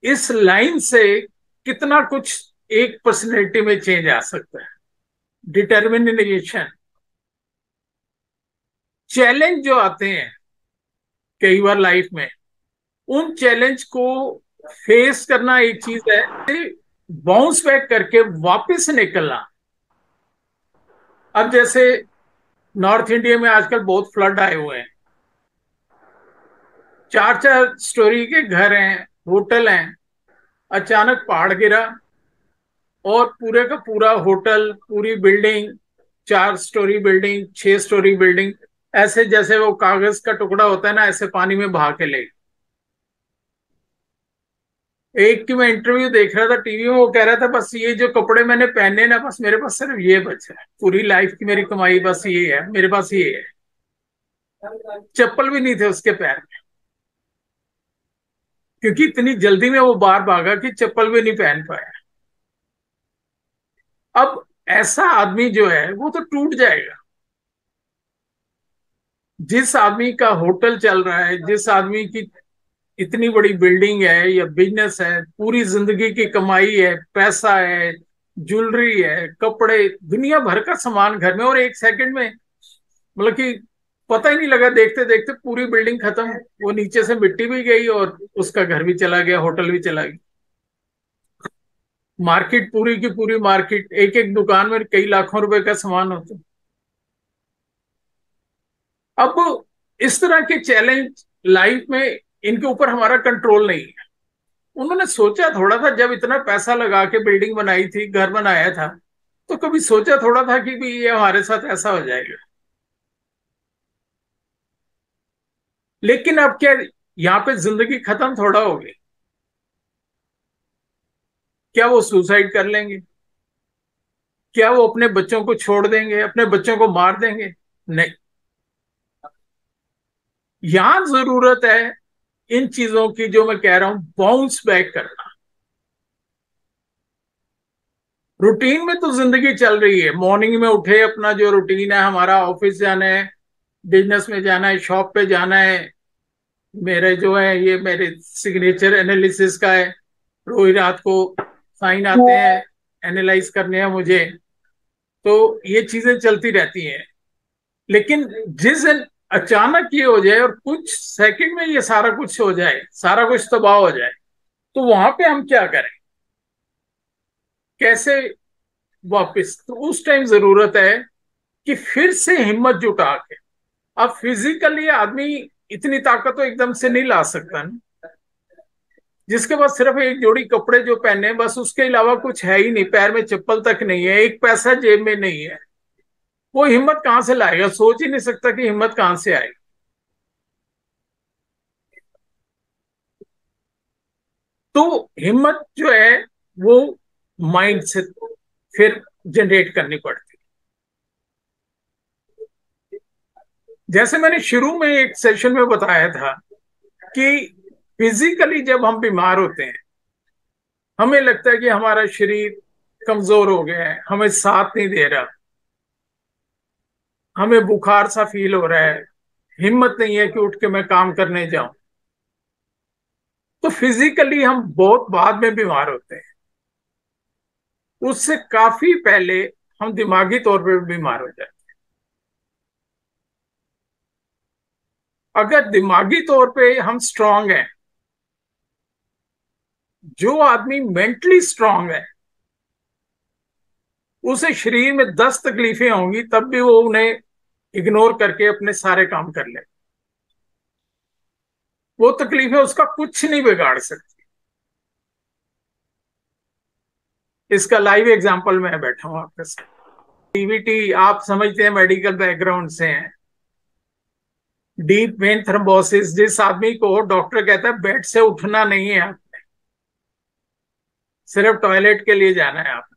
इस लाइन से कितना कुछ एक पर्सनैलिटी में चेंज आ सकता है। डिटर्मिनेशन, चैलेंज जो आते हैं कई बार लाइफ में, उन चैलेंज को फेस करना एक चीज है, बाउंस बैक करके वापस निकलना। अब जैसे नॉर्थ इंडिया में आजकल बहुत फ्लड आए हुए हैं, चार चार स्टोरी के घर हैं, होटल हैं, अचानक पहाड़ गिरा और पूरे का पूरा होटल, पूरी building, 4 story building, 6 story building, ऐसे जैसे वो कागज का टुकड़ा होता है ना, ऐसे पानी में बहा के ले। एक की मैं इंटरव्यू देख रहा था टीवी में, वो कह रहा था बस ये जो कपड़े मैंने पहने ना, बस मेरे पास सिर्फ ये बचा है, पूरी लाइफ की मेरी कमाई बस ये है, मेरे पास ये है। चप्पल भी नहीं थे उसके पैर में, क्योंकि इतनी जल्दी में वो बाहर भागा कि चप्पल भी नहीं पहन पाया। अब ऐसा आदमी जो है वो तो टूट जाएगा। जिस आदमी का होटल चल रहा है, जिस आदमी की इतनी बड़ी बिल्डिंग है या बिजनेस है, पूरी जिंदगी की कमाई है, पैसा है, ज्वेलरी है, कपड़े, दुनिया भर का सामान घर में, और एक सेकंड में मतलब कि पता ही नहीं लगा, देखते देखते पूरी बिल्डिंग खत्म, वो नीचे से मिट्टी भी गई और उसका घर भी चला गया, होटल भी चला गया। मार्केट, पूरी की पूरी मार्केट, एक एक दुकान में कई लाखों रुपए का सामान होता। अब इस तरह के चैलेंज लाइफ में, इनके ऊपर हमारा कंट्रोल नहीं है। उन्होंने सोचा थोड़ा था, जब इतना पैसा लगा के बिल्डिंग बनाई थी, घर बनाया था, तो कभी सोचा थोड़ा था कि भी ये हमारे साथ ऐसा हो जाएगा। लेकिन अब क्या, यहाँ पे जिंदगी खत्म थोड़ा हो गई। क्या वो सुसाइड कर लेंगे? क्या वो अपने बच्चों को छोड़ देंगे, अपने बच्चों को मार देंगे? नहीं। यहां जरूरत है इन चीजों की, जो मैं कह रहा हूं, बाउंस बैक करना। रूटीन में तो जिंदगी चल रही है, मॉर्निंग में उठे, अपना जो रूटीन है हमारा, ऑफिस जाना है, बिजनेस में जाना है, शॉप पे जाना है, मेरे जो है ये मेरे सिग्नेचर एनालिसिस का है, रोज रात को साइन आते हैं, एनालाइज करने हैं मुझे, तो ये चीजें चलती रहती हैं। लेकिन जिस दिन अचानक ये हो जाए और कुछ सेकंड में ये सारा कुछ हो जाए, सारा कुछ तबाह हो जाए, तो वहां पे हम क्या करें, कैसे वापस? तो उस टाइम जरूरत है कि फिर से हिम्मत जुटा के, अब फिजिकली आदमी इतनी ताकत तो एकदम से नहीं ला सकता ना, जिसके पास सिर्फ एक जोड़ी कपड़े जो पहने बस, उसके अलावा कुछ है ही नहीं, पैर में चप्पल तक नहीं है, एक पैसा जेब में नहीं है, वो हिम्मत कहां से लाएगा? सोच ही नहीं सकता कि हिम्मत कहां से आएगी। तो हिम्मत जो है वो माइंड से फिर जनरेट करनी पड़ती है। जैसे मैंने शुरू में एक सेशन में बताया था कि फिजिकली जब हम बीमार होते हैं, हमें लगता है कि हमारा शरीर कमजोर हो गया है, हमें साथ नहीं दे रहा, हमें बुखार सा फील हो रहा है, हिम्मत नहीं है कि उठ के मैं काम करने जाऊं। तो फिजिकली हम बहुत बाद में बीमार होते हैं, उससे काफी पहले हम दिमागी तौर पे भी बीमार हो जाते हैं। अगर दिमागी तौर पे हम स्ट्रांग हैं, जो आदमी मेंटली स्ट्रांग है, उसे शरीर में 10 तकलीफें होंगी, तब भी वो उन्हें इग्नोर करके अपने सारे काम कर ले। वो तकलीफें उसका कुछ नहीं बिगाड़ सकती। इसका लाइव एग्जांपल मैं बैठा हूं आपके साथ। डीवीटी आप समझते हैं, मेडिकल बैकग्राउंड से हैं। डीप वेन थ्रोम्बोसिस, जिस आदमी को डॉक्टर कहता है बेड से उठना नहीं है, आप सिर्फ टॉयलेट के लिए जाना है आप।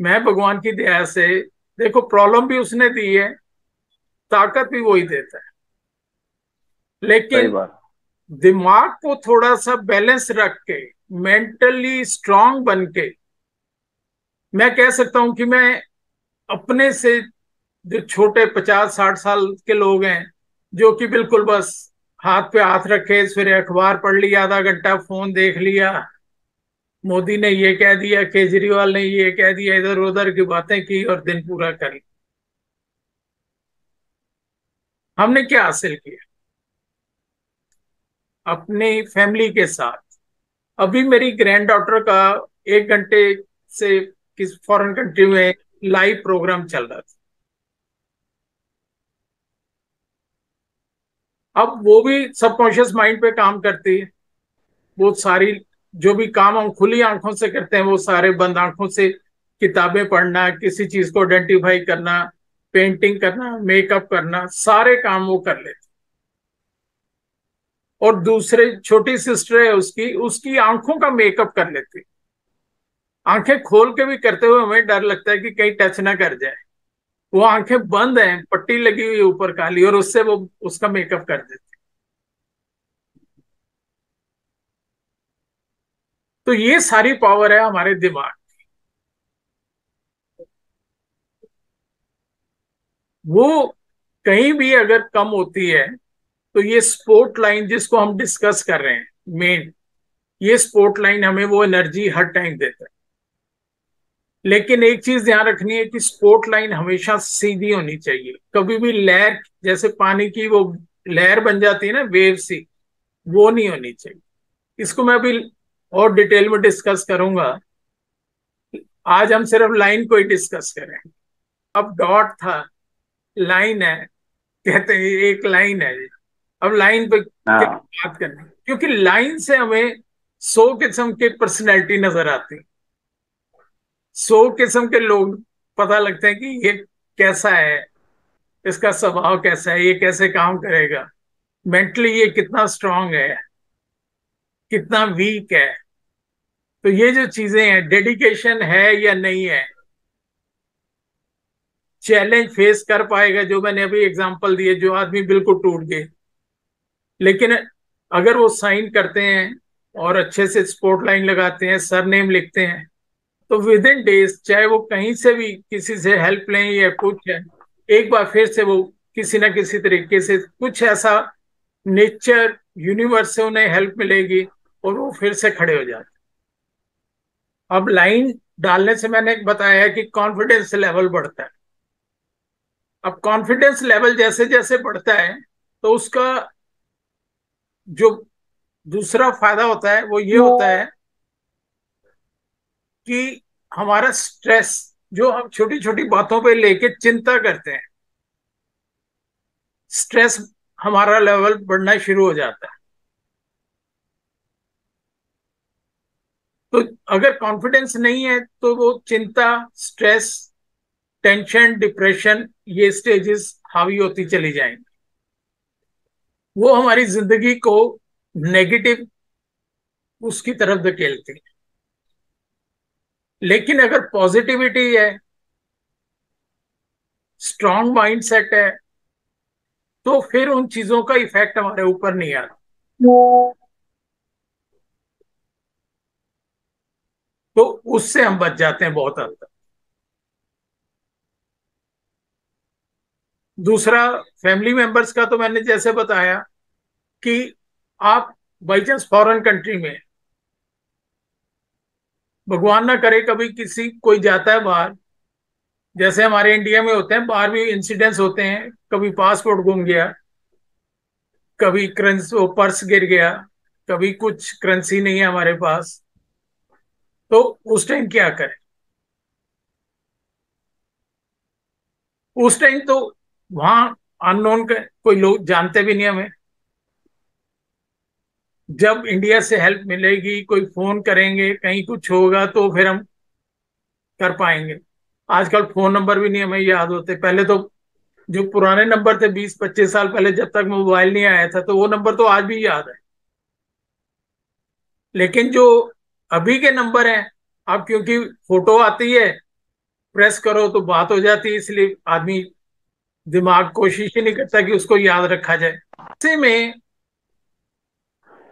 मैं भगवान की दया से, देखो प्रॉब्लम भी उसने दी है, ताकत भी वही देता है, सही लेकिन बात। दिमाग को थोड़ा सा बैलेंस रख के, मेंटली स्ट्रांग बन के, मैं कह सकता हूं कि मैं अपने से जो छोटे 50-60 साल के लोग हैं, जो कि बिल्कुल बस हाथ पे हाथ रखे, फिर अखबार पढ़ लिया, आधा घंटा फोन देख लिया, मोदी ने ये कह दिया, केजरीवाल ने ये कह दिया, इधर उधर की बातें की और दिन पूरा कर लिया। हमने क्या हासिल किया? अपनी फैमिली के साथ। अभी मेरी ग्रैंड डॉटर का 1 घंटे से किस फॉरेन कंट्री में लाइव प्रोग्राम चल रहा था। अब वो भी सबकॉन्शियस माइंड पे काम करती है। वो सारी जो भी काम हम खुली आंखों से करते हैं, वो सारे बंद आंखों से, किताबें पढ़ना, किसी चीज को आइडेंटिफाई करना, पेंटिंग करना, मेकअप करना, सारे काम वो कर लेते। और दूसरे छोटी सिस्टर है उसकी, उसकी आंखों का मेकअप कर लेती। आंखें खोल के भी करते हुए हमें डर लगता है कि कहीं टच ना कर जाए। वो आंखें बंद हैं, पट्टी लगी हुई है ऊपर काली, और उससे वो उसका मेकअप कर देती। तो ये सारी पावर है हमारे दिमाग। वो कहीं भी अगर कम होती है तो ये स्पोर्ट लाइन जिसको हम डिस्कस कर रहे हैं मेन, ये स्पोर्ट लाइन हमें वो एनर्जी हर टाइम देता है। लेकिन एक चीज ध्यान रखनी है कि स्पोर्ट लाइन हमेशा सीधी होनी चाहिए। कभी भी लहर, जैसे पानी की वो लहर बन जाती है ना, वेव सी, वो नहीं होनी चाहिए। इसको मैं अभी और डिटेल में डिस्कस करूंगा। आज हम सिर्फ लाइन को ही डिस्कस करें। अब डॉट था, लाइन है, कहते हैं एक लाइन है जी। अब लाइन पे क्या हाँ। बात करनी, क्योंकि लाइन से हमें 100 किस्म की पर्सनैलिटी नजर आती। 100 किस्म के लोग पता लगते हैं कि ये कैसा है, इसका स्वभाव कैसा है, ये कैसे काम करेगा, मेंटली ये कितना स्ट्रांग है, कितना वीक है। तो ये जो चीजें हैं, डेडिकेशन है या नहीं है, चैलेंज फेस कर पाएगा, जो मैंने अभी एग्जांपल दिए, जो आदमी बिल्कुल टूट गए, लेकिन अगर वो साइन करते हैं और अच्छे से स्पॉट लाइन लगाते हैं, सरनेम लिखते हैं, तो विद इन डेज, चाहे वो कहीं से भी किसी से हेल्प लें या कुछ है, एक बार फिर से वो किसी ना किसी तरीके से कुछ ऐसा नेचर, यूनिवर्स से उन्हें हेल्प मिलेगी और वो फिर से खड़े हो जाते। अब लाइन डालने से मैंने बताया कि कॉन्फिडेंस लेवल बढ़ता है। अब कॉन्फिडेंस लेवल जैसे जैसे बढ़ता है, तो उसका जो दूसरा फायदा होता है वो ये होता है कि हमारा स्ट्रेस, जो हम छोटी छोटी बातों पे लेके चिंता करते हैं, स्ट्रेस हमारा लेवल बढ़ना शुरू हो जाता है। तो अगर कॉन्फिडेंस नहीं है तो वो चिंता, स्ट्रेस, टेंशन, डिप्रेशन, ये स्टेजेस हावी होती चली जाएंगी। वो हमारी जिंदगी को नेगेटिव उसकी तरफ धकेलती है। लेकिन अगर पॉजिटिविटी है, स्ट्रांग माइंड सेट है, तो फिर उन चीजों का इफेक्ट हमारे ऊपर नहीं आता। तो उससे हम बच जाते हैं बहुत हद तक। दूसरा, फैमिली मेंबर्स का तो मैंने जैसे बताया कि आप बाई चांस फॉरेन कंट्री में, भगवान ना करे कभी किसी कोई जाता है बाहर, जैसे हमारे इंडिया में होते हैं, बाहर भी इंसिडेंट्स होते हैं, कभी पासपोर्ट गुम गया, कभी करेंसी वो पर्स गिर गया, कभी कुछ करेंसी नहीं है हमारे पास, तो उस टाइम क्या करें? उस टाइम तो वहां अननोन कोई लोग जानते भी नहीं हमें। जब इंडिया से हेल्प मिलेगी, कोई फोन करेंगे, कहीं कुछ होगा तो फिर हम कर पाएंगे। आजकल फोन नंबर भी नहीं हमें याद होते। पहले तो जो पुराने नंबर थे 20-25 साल पहले, जब तक मोबाइल नहीं आया था, तो वो नंबर तो आज भी याद है। लेकिन जो अभी के नंबर हैं, अब क्योंकि फोटो आती है, प्रेस करो तो बात हो जाती है, इसलिए आदमी दिमाग कोशिश ही नहीं करता कि उसको याद रखा जाए। ऐसे में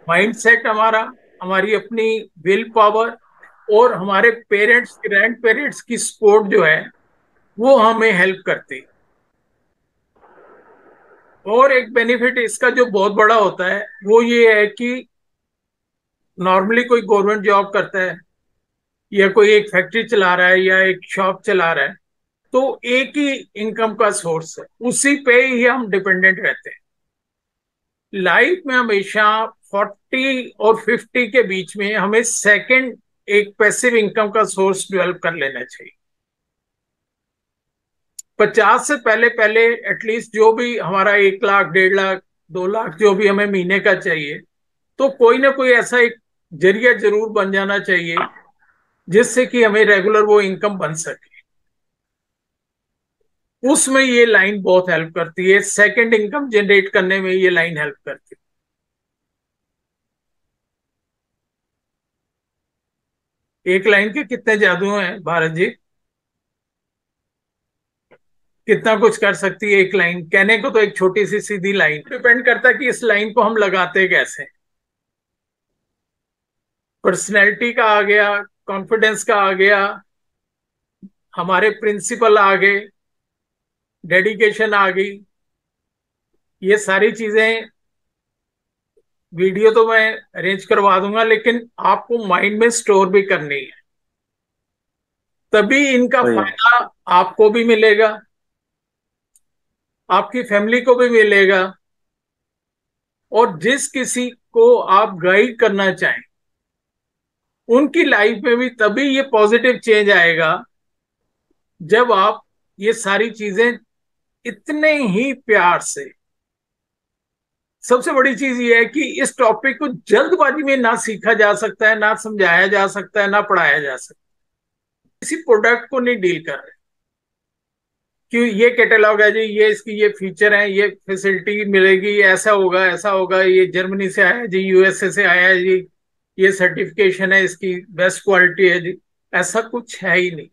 माइंड सेट हमारा, हमारी अपनी विल पावर और हमारे पेरेंट्स, ग्रैंड पेरेंट्स की सपोर्ट जो है, वो हमें हेल्प करती है। और एक बेनिफिट इसका जो बहुत बड़ा होता है वो ये है कि नॉर्मली कोई गवर्नमेंट जॉब करता है या कोई एक फैक्ट्री चला रहा है या एक शॉप चला रहा है, तो एक ही इनकम का सोर्स है, उसी पे ही हम डिपेंडेंट रहते हैं। लाइफ में हमेशा 40 और 50 के बीच में हमें सेकंड एक पैसिव इनकम का सोर्स डेवलप कर लेना चाहिए। 50 से पहले पहले एटलीस्ट जो भी हमारा 1 लाख 1.5 लाख 2 लाख जो भी हमें महीने का चाहिए, तो कोई ना कोई ऐसा एक जरिया जरूर बन जाना चाहिए जिससे कि हमें रेगुलर वो इनकम बन सके। उसमें ये लाइन बहुत हेल्प करती है, सेकंड इनकम जनरेट करने में ये लाइन हेल्प करती है। एक लाइन के कितने जादू हैं भारत जी, कितना कुछ कर सकती है एक लाइन। कहने को तो एक छोटी सी सीधी लाइन, डिपेंड करता है कि इस लाइन को हम लगाते कैसे। पर्सनैलिटी का आ गया, कॉन्फिडेंस का आ गया, हमारे प्रिंसिपल आ गए, डेडिकेशन आ गई। ये सारी चीजें, वीडियो तो मैं अरेंज करवा दूंगा, लेकिन आपको माइंड में स्टोर भी करनी है, तभी इनका वही है। फायदा आपको भी मिलेगा, आपकी फैमिली को भी मिलेगा, और जिस किसी को आप गाइड करना चाहें उनकी लाइफ में भी तभी ये पॉजिटिव चेंज आएगा जब आप ये सारी चीजें इतने ही प्यार से। सबसे बड़ी चीज ये है कि इस टॉपिक को जल्दबाजी में ना सीखा जा सकता है, ना समझाया जा सकता है, ना पढ़ाया जा सकता है। किसी प्रोडक्ट को नहीं डील कर रहे कि ये कैटलॉग है जी, ये इसकी ये फीचर है, ये फैसिलिटी मिलेगी, ऐसा होगा, ये जर्मनी से आया है जी, यूएसए से आया है जी, ये सर्टिफिकेशन है इसकी, बेस्ट क्वालिटी है जी। ऐसा कुछ है ही नहीं।